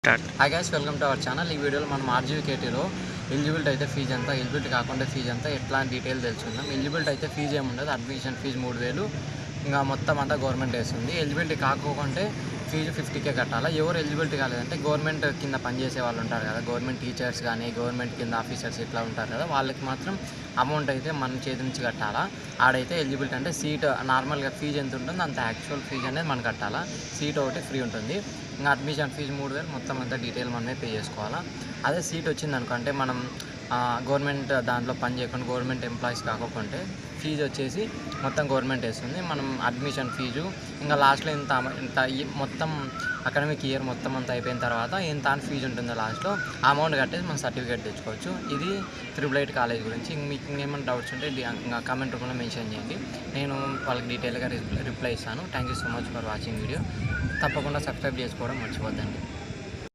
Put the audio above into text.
Hi guys, welcome to our channel. ఈ వీడియోలో మనం ఆర్జీవీకేటీలో ఎలిజిబిలిటీ అయితే ఫీజు ఎంత, ఎలిజిబిలిటీ కాకుండా ఫీజు ఎంత, ఎట్లా డీటెయిల్ తెలుసుకుందాం. ఎలిజిబిలిటీ అయితే ఫీజు ఏముండదు, అడ్మిషన్ ఫీజు 3000, ఇంకా మొత్తం అంతా గవర్నమెంట్ వేస్తుంది. ఎలిజిబిలిటీ కాకోకుంటే ఫీజు 50K కట్టాలా. ఎవరు ఎలిజిబిలిటీ కాలేదంటే గవర్నమెంట్ కింద పనిచేసే వాళ్ళు ఉంటారు కదా, గవర్నమెంట్ టీచర్స్ కానీ గవర్నమెంట్ కింద ఆఫీసర్స్ ఇట్లా ఉంటారు కదా, వాళ్ళకి మాత్రం అమౌంట్ అయితే మన చేతి నుంచి కట్టాలా. ఆడైతే ఎలిజిబిలిటీ అంటే సీట్ నార్మల్గా ఫీజు ఎంత ఉంటుందో అంత యాక్చువల్ ఫీజు అనేది మనం కట్టాలా. సీట్ ఒకటి ఫ్రీ ఉంటుంది. ఇంకా అడ్మిషన్ ఫీజు 3000, మొత్తం అంతా డీటెయిల్ మనమే పే చేసుకోవాలా. అదే సీట్ వచ్చింది అనుకో, అంటే మనం గవర్నమెంట్ దాంట్లో పని చేయకుండా గవర్నమెంట్ ఎంప్లాయీస్ కాకపోతే ఫీజు వచ్చేసి మొత్తం గవర్నమెంట్ వేస్తుంది. మనం అడ్మిషన్ ఫీజు ఇంకా లాస్ట్లో ఇంత మొత్తం అకాడమిక్ ఇయర్ మొత్తం అంతా అయిపోయిన తర్వాత ఎంత అని ఫీజు ఉంటుందో లాస్ట్లో అమౌంట్ కట్టేసి మనం సర్టిఫికేట్ తెచ్చుకోవచ్చు. ఇది త్రిబుల్ కాలేజ్ గురించి. మీకు ఇంకేమైనా డౌట్స్ ఉంటే ఇంకా కామెంట్ రూపంలో మెన్షన్ చేయండి, నేను వాళ్ళకి డీటెయిల్గా రిప్లై ఇస్తాను. Thank you so much for watching video. తప్పకుండా సబ్స్క్రైబ్ చేసుకోవడం మర్చిపోద్దండి.